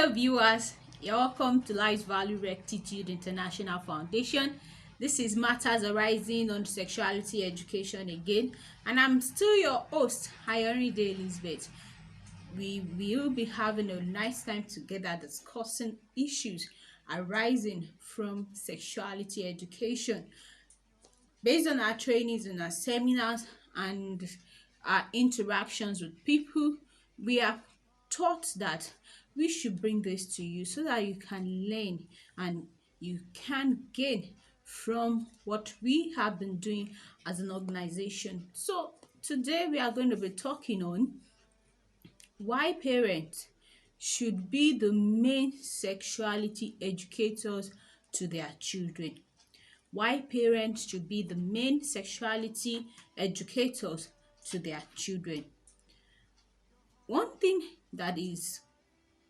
Hello viewers, you're welcome to Life's Value Rectitude International Foundation. This is Matters Arising on Sexuality Education again, and I'm still your host, Ayorinde Elizabeth. We will be having a nice time together discussing issues arising from sexuality education. Based on our trainings and our seminars and our interactions with people, we are taught that we should bring this to you so that you can learn and you can gain from what we have been doing as an organization. So today we are going to be talking on why parents should be the main sexuality educators to their children. Why parents should be the main sexuality educators to their children. One thing that is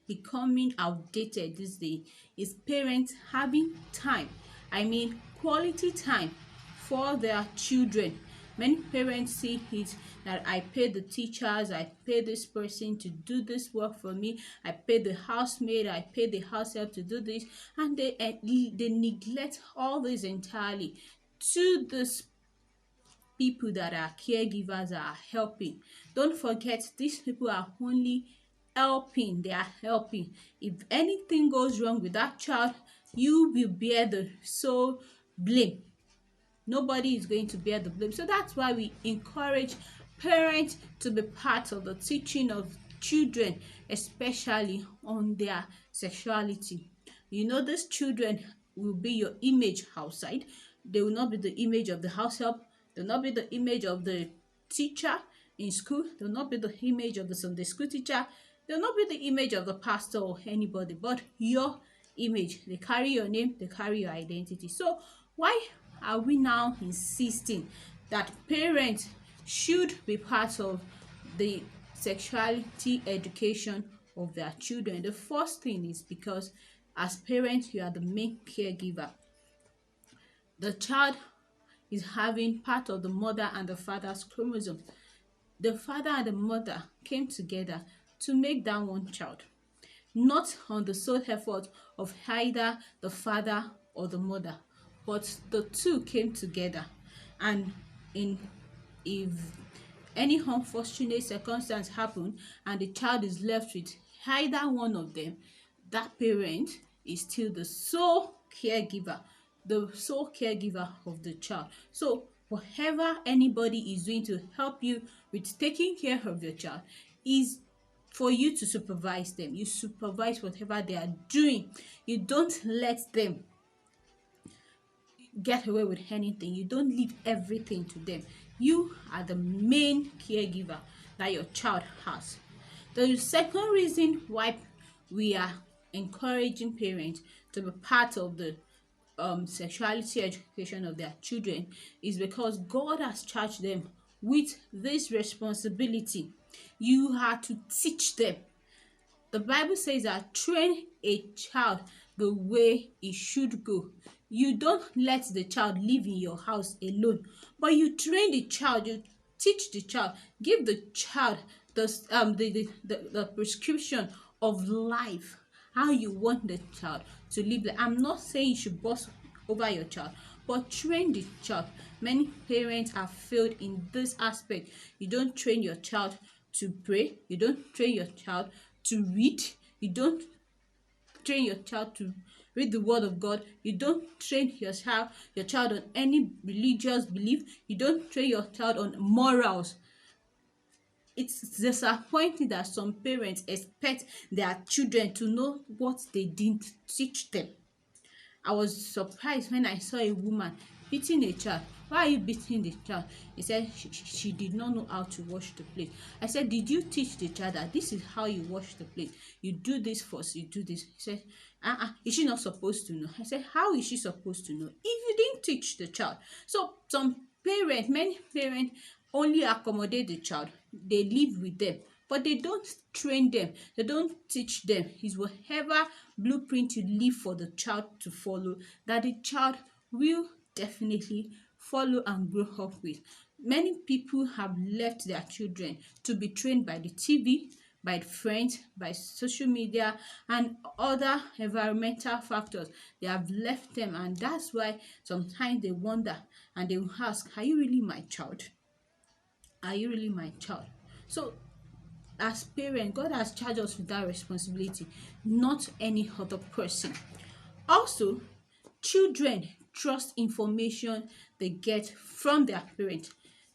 becoming outdated these days is parents having time. I mean, quality time for their children. Many parents see it that I pay the teachers, I pay this person to do this work for me, I pay the housemaid, I pay the house help to do this, and they neglect all this entirely to this people that are caregivers are helping. Don't forget, these people are only helping. They are helping. If anything goes wrong with that child, you will bear the sole blame. Nobody is going to bear the blame. So that's why we encourage parents to be part of the teaching of children, especially on their sexuality. You know, these children will be your image outside. They will not be the image of the house help. They will not be the image of the teacher in school. They will not be the image of the Sunday school teacher. They will not be the image of the pastor or anybody, but your image. They carry your name, they carry your identity. So why are we now insisting that parents should be part of the sexuality education of their children? The first thing is because as parents, you are the main caregiver. The child is having part of the mother and the father's chromosome. The father and the mother came together to make that one child, not on the sole effort of either the father or the mother, but the two came together. And in if any unfortunate circumstance happen and the child is left with either one of them, that parent is still the sole caregiver of the child. So whatever anybody is doing to help you with taking care of your child is for you to supervise them. You supervise whatever they are doing. You don't let them get away with anything. You don't leave everything to them. You are the main caregiver that your child has. The second reason why we are encouraging parents to be part of the sexuality education of their children is because God has charged them with this responsibility. You are to teach them. The Bible says that train a child the way he should go. You don't let the child live in your house alone, but you train the child, you teach the child, give the child the prescription of life, how you want the child to live. I'm not saying you should boss over your child, but train the child. Many parents have failed in this aspect. You don't train your child to pray, you don't train your child to read, you don't train your child to read the word of God, you don't train your child on any religious belief, you don't train your child on morals. It's disappointing that some parents expect their children to know what they didn't teach them. I was surprised when I saw a woman beating a child. Why are you beating the child? He said she did not know how to wash the plate. I said, did you teach the child that this is how you wash the plate? You do this first, you do this. He said, is she not supposed to know? I said, how is she supposed to know if you didn't teach the child? So many parents only accommodate the child. They live with them, but they don't train them, they don't teach them. It's whatever blueprint you leave for the child to follow that the child will definitely follow and grow up with. Many people have left their children to be trained by the TV, by friends, by social media, and other environmental factors. They have left them, and that's why sometimes they wonder and they will ask, are you really my child? Are you really my child? So as parents, God has charged us with that responsibility, not any other person. Also, children trust information they get from their parents.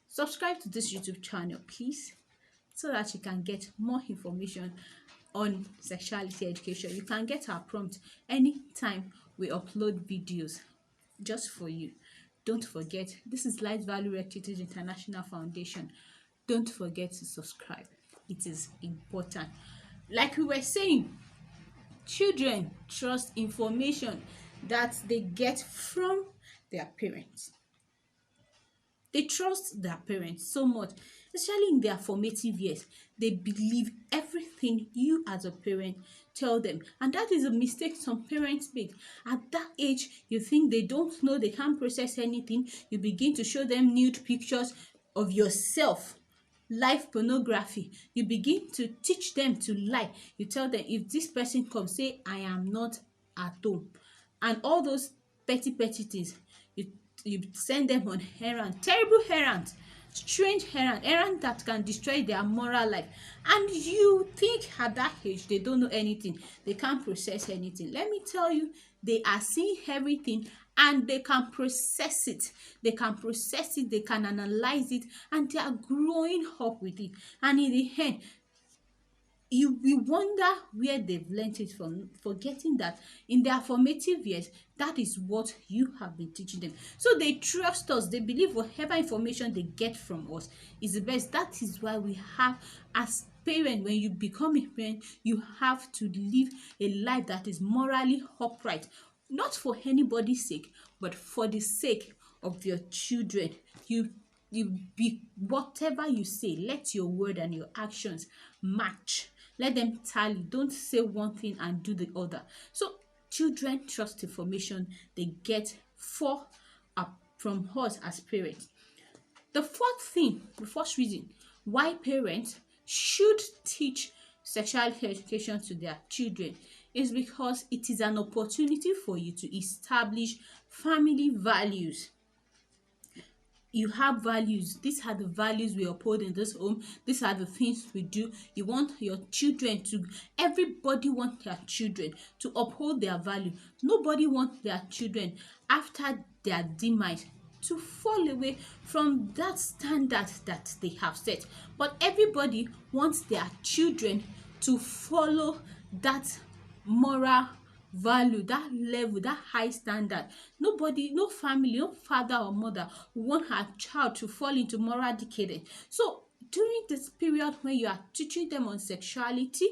Subscribe to this YouTube channel, please, so that you can get more information on sexuality education. You can get our prompt anytime we upload videos just for you. Don't forget, this is Light Value Rectitude International Foundation. Don't forget to subscribe. It is important. Like we were saying, children trust information that they get from their parents. They trust their parents so much, especially in their formative years. They believe everything you as a parent tell them. And that is a mistake some parents make. At that age, you think they don't know, they can't process anything. You begin to show them nude pictures of yourself, life pornography. You begin to teach them to lie. You tell them, if this person comes, say I am not at home, and all those petty things. You send them on errand, terrible errand, strange errand that can destroy their moral life. And you think at that age they don't know anything, they can't process anything. Let me tell you, they are seeing everything and they can process it. They can process it, they can analyze it, and they are growing up with it. And in the end, you will wonder where they've learnt it from, forgetting that in their formative years, that is what you have been teaching them. So they trust us, they believe whatever information they get from us is the best. That is why we have, as parents, when you become a parent, you have to live a life that is morally upright, not for anybody's sake, but for the sake of your children. You be, whatever you say, let your word and your actions match. Let them tally. Don't say one thing and do the other. So children trust information they get from us as parents. The fourth thing, the first reason why parents should teach sexuality education to their children is because it is an opportunity for you to establish family values. You have values. These are the values we uphold in this home. These are the things we do. You want your children to, everybody wants their children to uphold their value. Nobody wants their children after their demise to fall away from that standard that they have set. But everybody wants their children to follow that moral value, that level, that high standard. Nobody, no family, no father or mother want her child to fall into moral decadence. So during this period when you are teaching them on sexuality,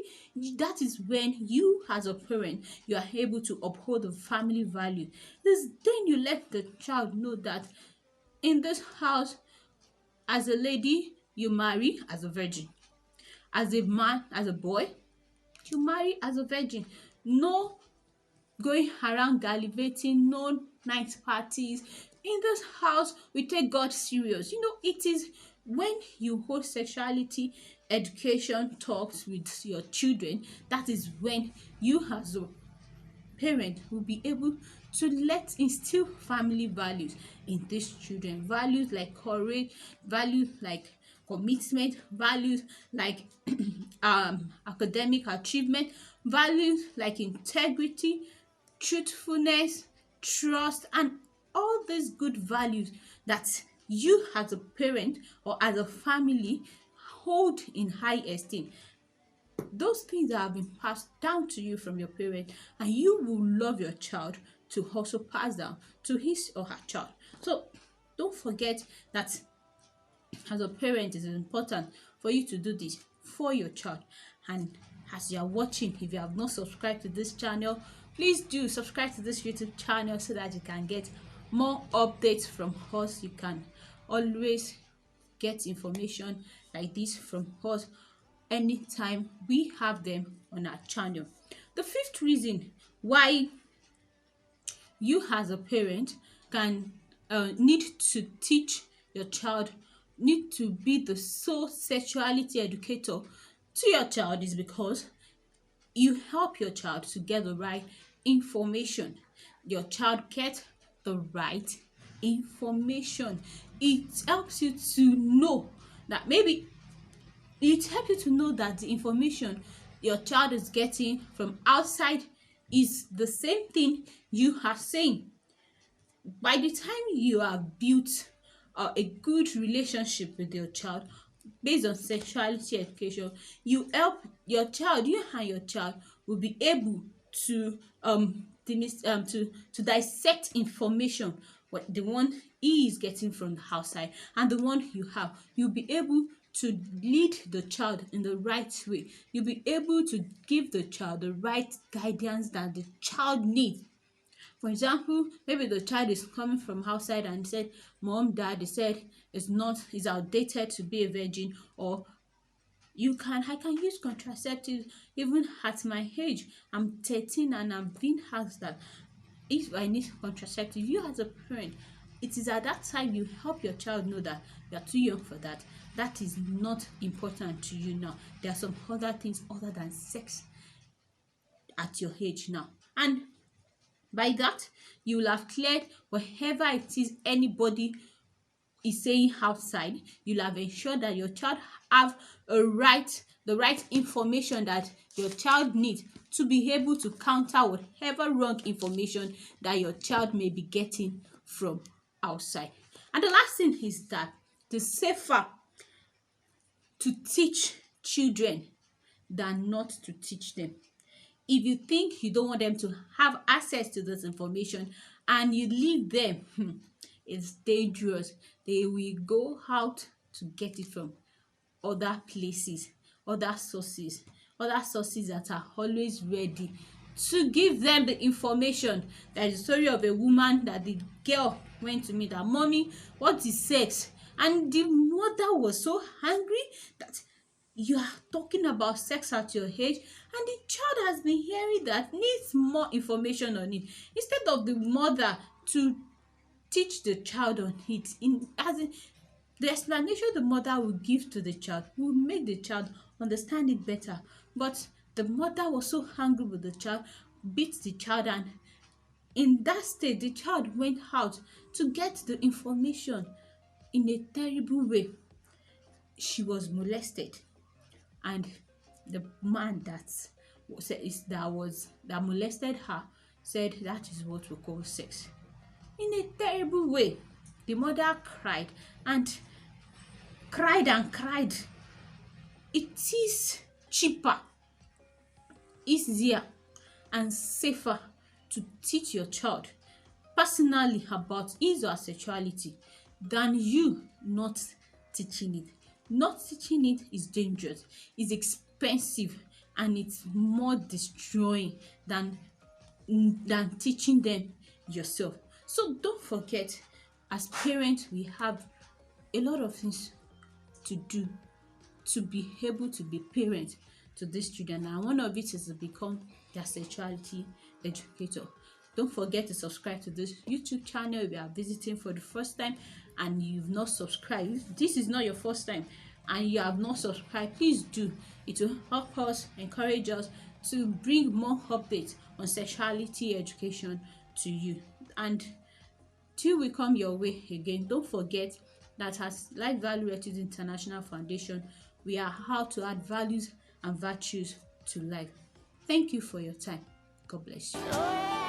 that is when you as a parent, you are able to uphold the family value. This, then you let the child know that in this house, as a lady, you marry as a virgin. As a man, as a boy, you marry as a virgin. No going around gallivanting, no night parties. In this house, we take God serious. It is when you hold sexuality education talks with your children, that is when you as a parent will be able to let instill family values in these children. Values like courage, values like commitment, values like academic achievement, values like integrity, truthfulness, trust, and all these good values that you as a parent or as a family hold in high esteem. Those things that have been passed down to you from your parent, and you will love your child to also pass down to his or her child. So don't forget that as a parent, it is important for you to do this for your child. And as you are watching, if you have not subscribed to this channel, please do subscribe to this YouTube channel so that you can get more updates from us. You can always get information like this from us anytime we have them on our channel. The fifth reason why you as a parent can need to teach your child, need to be the sole sexuality educator to your child is because you help your child to get the right information. Your child get the right information. It helps you to know that maybe it helps you to know that the information your child is getting from outside is the same thing you are saying. By the time you have built a good relationship with your child based on sexuality education, you help your child, you and your child will be able to to dissect information, what the one he is getting from the outside and the one you have. You'll be able to lead the child in the right way. You'll be able to give the child the right guidance that the child needs. For example, maybe the child is coming from outside and said, Mom, Dad, they said it's outdated to be a virgin, or I can use contraceptives even at my age. I'm 13 and I'm being asked that if I need contraceptive, you as a parent, it is at that time you help your child know that you are too young for that. That is not important to you now. There are some other things other than sex at your age now. And by that, you will have cleared whatever it is anybody is saying outside. You'll have ensured that your child have the right information that your child needs to be able to counter whatever wrong information that your child may be getting from outside. And the last thing is that the safer to teach children than not to teach them. If you think you don't want them to have access to this information and you leave them, it's dangerous. They will go out to get it from other places, other sources that are always ready to give them the information. There is a story of a woman that the girl went to me that, Mommy, what is sex? And the mother was so angry that you are talking about sex at your age and the child has been hearing that, needs more information on it. Instead of the mother to teach the child on it, the explanation the mother will give to the child will make the child understand it better. But the mother was so angry with the child, beat the child, and in that state the child went out to get the information in a terrible way. She was molested, and the man that molested her said that is what we call sex, in a terrible way. The mother cried and cried. It is cheaper, easier and safer to teach your child personally about his or her sexuality than you not teaching it. Not teaching it is dangerous, it's expensive, and it's more destroying than teaching them yourself. So don't forget, as parents, we have a lot of things to do to be able to be parents to these children, and one of it is to become their sexuality educator. Don't forget to subscribe to this YouTube channel if you are visiting for the first time and you've not subscribed. If this is not your first time and you have not subscribed, please do. It will help us, encourage us to bring more updates on sexuality education to you. And till we come your way again, don't forget that as Life Value Retreat International Foundation, we are how to add values and virtues to life. Thank you for your time. God bless you.